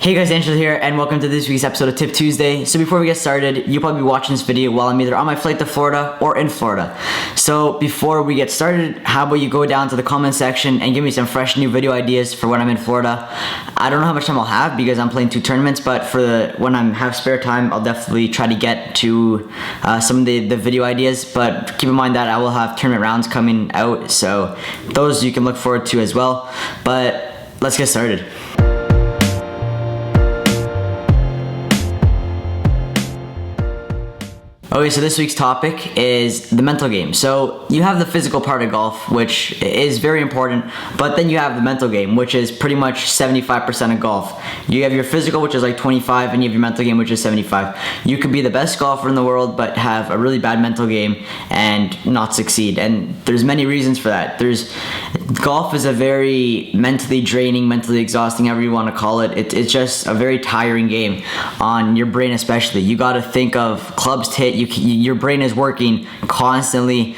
Hey guys, Angelo here, and welcome to this week's episode of Tip Tuesday. So before we get started, you'll probably be watching this video while I'm either on my flight to Florida or in Florida. So before we get started, how about you go down to the comment section and give me some fresh new video ideas for when I'm in Florida. I don't know how much time I'll have because I'm playing 2 tournaments, but when I have spare time, I'll definitely try to get to some of the video ideas. But keep in mind that I will have tournament rounds coming out, so those you can look forward to as well. But let's get started. Okay, so this week's topic is the mental game. So you have the physical part of golf, which is very important, but then you have the mental game, which is pretty much 75% of golf. You have your physical, which is like 25, and you have your mental game, which is 75. You could be the best golfer in the world, but have a really bad mental game and not succeed. And there's many reasons for that. Golf is a very mentally draining, mentally exhausting, however you want to call it. It's just a very tiring game on your brain, especially. You got to think of clubs to hit. Your brain is working constantly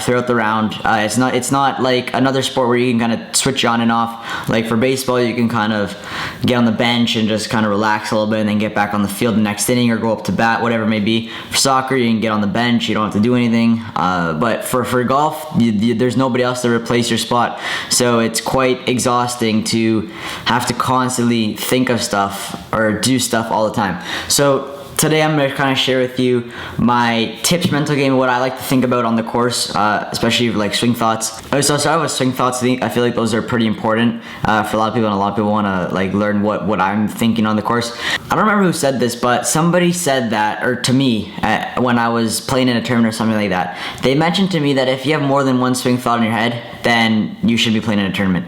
throughout the round. It's not like another sport where you can kind of switch on and off. Like for baseball, you can kind of get on the bench and just kind of relax a little bit and then get back on the field the next inning or go up to bat, whatever it may be. For soccer, you can get on the bench. You don't have to do anything. But for golf, there's nobody else to replace your spot. So it's quite exhausting to have to constantly think of stuff or do stuff all the time. So today I'm going to kind of share with you my tips for mental game, what I like to think about on the course, especially like swing thoughts. So I'll start with swing thoughts. I feel like those are pretty important for a lot of people, and a lot of people want to like learn what I'm thinking on the course. I don't remember who said this, but somebody said that, or to me, when I was playing in a tournament or something like that, they mentioned to me that if you have more than one swing thought in your head, then you should be playing in a tournament,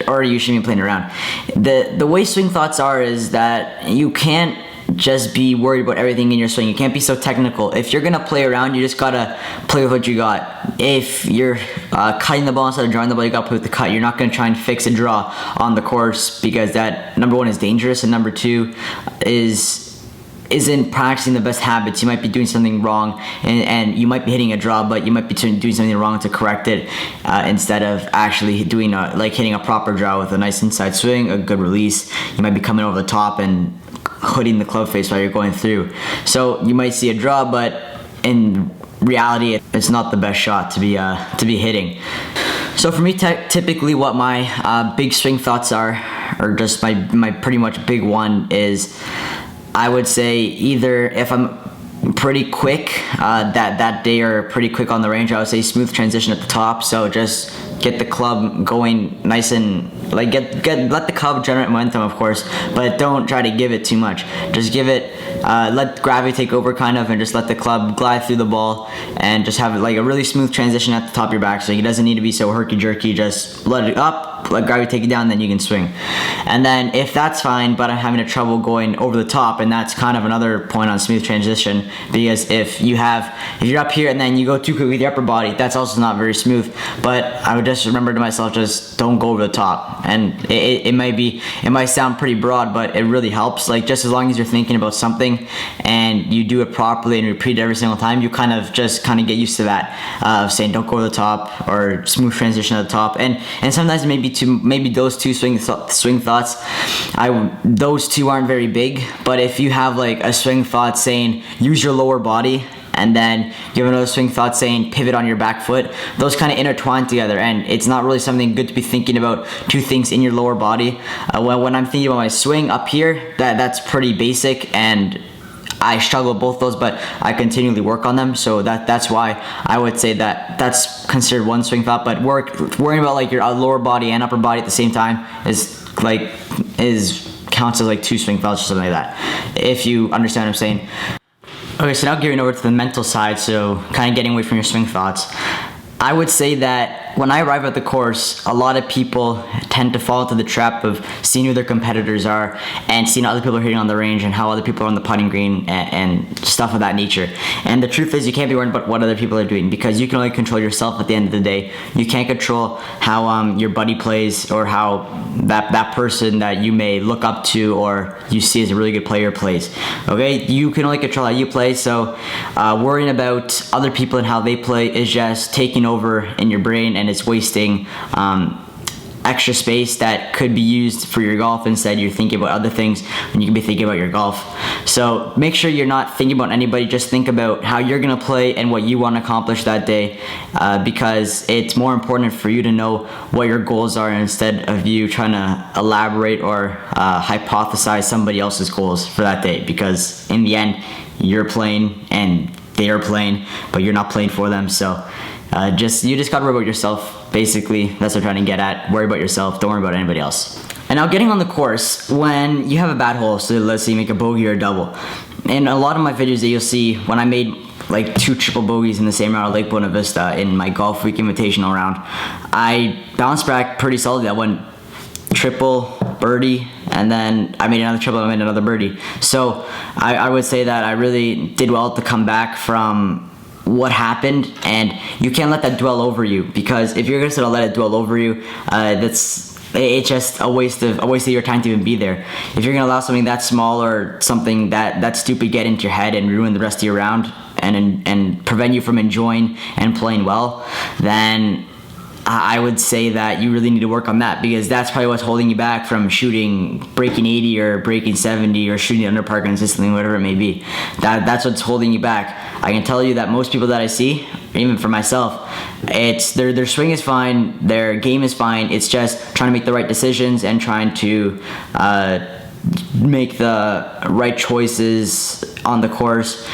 or you should be playing around. The way swing thoughts are is that you can't just be worried about everything in your swing. You can't be so technical. If you're gonna play around, you just gotta play with what you got. If you're cutting the ball instead of drawing the ball, you gotta play with the cut. You're not gonna try and fix a draw on the course, because that, number one, is dangerous, and number two isn't practicing the best habits. You might be doing something wrong, and you might be hitting a draw, but you might be doing something wrong to correct it, instead of actually doing like hitting a proper draw with a nice inside swing, a good release. You might be coming over the top and hooding the club face while you're going through. So you might see a draw, but in reality, it's not the best shot to be hitting. So for me, typically what my big swing thoughts are, or just my pretty much big one, is I would say either if I'm pretty quick that day or pretty quick on the range, I would say smooth transition at the top. So just get the club going nice and like let the club generate momentum, of course, but don't try to give it too much. Just give it, let gravity take over kind of, and just let the club glide through the ball, and just have like a really smooth transition at the top of your backswing. It doesn't need to be so herky-jerky. Just let it up, let gravity take it down, then you can swing. And then if that's fine, but I'm having a trouble going over the top, and that's kind of another point on smooth transition, because if you're up here and then you go too quick with your upper body, that's also not very smooth. But I would just remember to myself, just don't go over the top. And it might sound pretty broad, but it really helps. Like, just as long as you're thinking about something and you do it properly and repeat it every single time, you kind of get used to that, of saying don't go over the top or smooth transition at the top. And sometimes maybe those two swing thoughts, those two aren't very big. But if you have like a swing thought saying use your lower body, and then you have another swing thought saying pivot on your back foot, those kind of intertwine together, and it's not really something good to be thinking about two things in your lower body. When I'm thinking about my swing up here, that's pretty basic, and I struggle with both those, but I continually work on them. So that's why I would say that's considered one swing thought. But worrying about like your lower body and upper body at the same time counts as like two swing thoughts or something like that, if you understand what I'm saying. Okay, so now gearing over to the mental side, so kind of getting away from your swing thoughts. I would say that when I arrive at the course, a lot of people tend to fall into the trap of seeing who their competitors are and seeing other people are hitting on the range and how other people are on the putting green and stuff of that nature. And the truth is, you can't be worried about what other people are doing, because you can only control yourself at the end of the day. You can't control how your buddy plays, or how that person that you may look up to or you see as a really good player plays. Okay, you can only control how you play. So worrying about other people and how they play is just taking over in your brain, and it's wasting extra space that could be used for your golf. Instead, you're thinking about other things when you can be thinking about your golf. So make sure you're not thinking about anybody. Just think about how you're going to play and what you want to accomplish that day, because it's more important for you to know what your goals are instead of you trying to elaborate or hypothesize somebody else's goals for that day, because in the end, you're playing and they are playing, but you're not playing for them. So you just gotta worry about yourself. Basically, that's what I'm trying to get at. Worry about yourself, don't worry about anybody else. And now getting on the course, when you have a bad hole, so let's say you make a bogey or a double. In a lot of my videos that you'll see, when I made like 2 triple bogeys in the same round at Lake Buena Vista in my Golf Week Invitational round, I bounced back pretty solidly. I went triple, birdie, and then I made another triple, I made another birdie. So I would say that I really did well to come back from what happened, and you can't let that dwell over you, because if you're just gonna let it dwell over you, it's just a waste of your time to even be there. If you're gonna allow something that small or something that stupid get into your head and ruin the rest of your round and prevent you from enjoying and playing well, then I would say that you really need to work on that, because that's probably what's holding you back from breaking 80 or breaking 70 or shooting under par consistently, whatever it may be. That's what's holding you back. I can tell you that most people that I see, even for myself, it's their swing is fine, their game is fine. It's just trying to make the right decisions and trying to make the right choices on the course.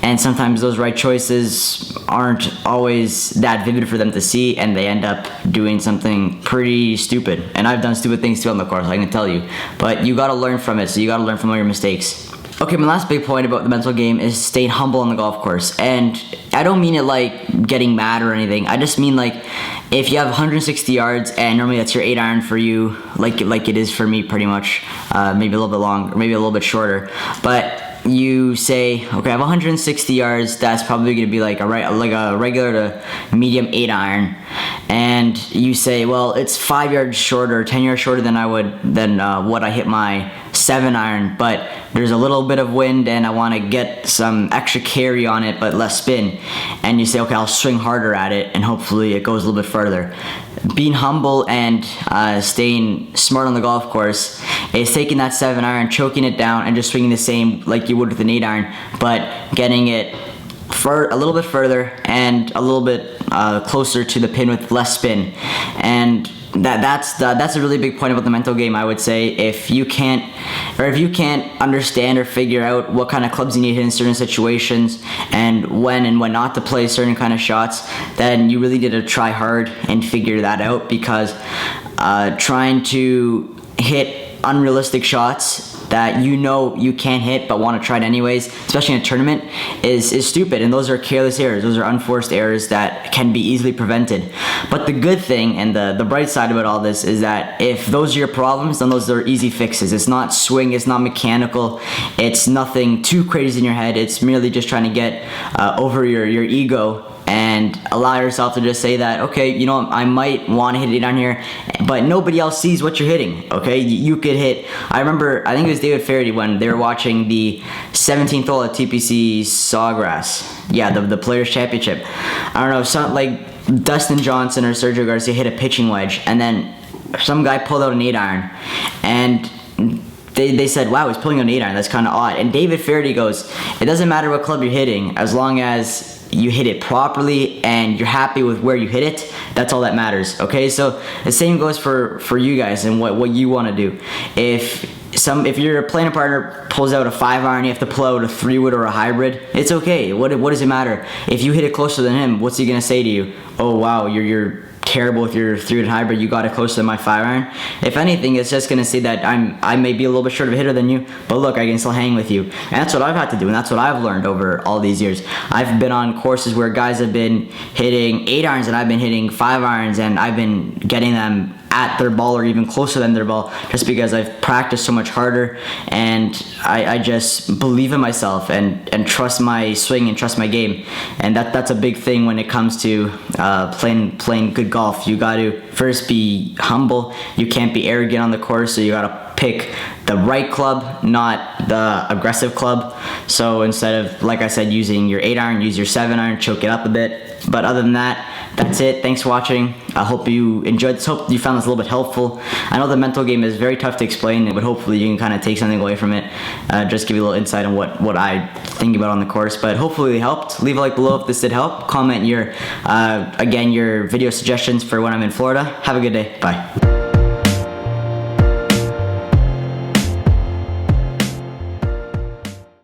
And sometimes those right choices aren't always that vivid for them to see, and they end up doing something pretty stupid. And I've done stupid things too on the course, I can tell you. But you gotta learn from it, so you gotta learn from all your mistakes. Okay, my last big point about the mental game is staying humble on the golf course. And I don't mean it like getting mad or anything. I just mean like, if you have 160 yards and normally that's your 8-iron for you, like it is for me pretty much, maybe a little bit longer, maybe a little bit shorter, but you say, okay, I have 160 yards, that's probably going to be like a regular to medium 8-iron, and you say, well, it's 5 yards shorter, 10 yards shorter than what I hit my 7-iron, but there's a little bit of wind and I want to get some extra carry on it but less spin, and you say, okay, I'll swing harder at it and hopefully it goes a little bit further. Being humble and staying smart on the golf course is taking that 7-iron, choking it down, and just swinging the same like you would with an 8-iron, but getting it a little bit further and a little bit closer to the pin with less spin. And that's a really big point about the mental game, I would say. If you can't understand or figure out what kind of clubs you need to hit in certain situations and when not to play certain kind of shots, then you really need to try hard and figure that out, because trying to hit unrealistic shots that you know you can't hit but want to try it anyways, especially in a tournament, is stupid. And those are careless errors. Those are unforced errors that can be easily prevented. But the good thing and the bright side about all this is that if those are your problems, then those are easy fixes. It's not swing, it's not mechanical, it's nothing too crazy in your head. It's merely just trying to get over your ego and allow yourself to just say that, okay, you know, I might want to hit it down here, but nobody else sees what you're hitting, okay? You could hit, I remember, I think it was David Faraday when they were watching the 17th hole at TPC Sawgrass. Yeah, the Players' Championship. I don't know, some, like Dustin Johnson or Sergio Garcia hit a pitching wedge, and then some guy pulled out an 8-iron, and they said, wow, he's pulling out an 8-iron, that's kind of odd. And David Faraday goes, it doesn't matter what club you're hitting, as long as you hit it properly and you're happy with where you hit it, that's all that matters, okay? So the same goes for you guys and what you want to do. If your playing partner pulls out a 5-iron, you have to pull out a 3-wood or a hybrid, it's okay. What does it matter? If you hit it closer than him, what's he gonna say to you? Oh wow, you're terrible with your 3-wood hybrid, you got it closer than my 5-iron. If anything, it's just gonna say that I may be a little bit short of a hitter than you, but look, I can still hang with you. And that's what I've had to do, and that's what I've learned over all these years. I've been on courses where guys have been hitting 8-irons and I've been hitting 5-irons, and I've been getting them at their ball or even closer than their ball, just because I've practiced so much harder, and I just believe in myself and trust my swing and trust my game. And that's a big thing when it comes to playing good golf. You got to first be humble. You can't be arrogant on the course, so you got to pick the right club, not the aggressive club. So instead of, like I said, using your 8-iron, use your 7-iron, choke it up a bit. But other than that, that's it. Thanks for watching. I hope you enjoyed this. Hope you found this a little bit helpful. I know the mental game is very tough to explain, but hopefully you can kind of take something away from it. Just give you a little insight on what I think about on the course. But hopefully it helped. Leave a like below if this did help. Comment your, again, your video suggestions for when I'm in Florida. Have a good day. Bye.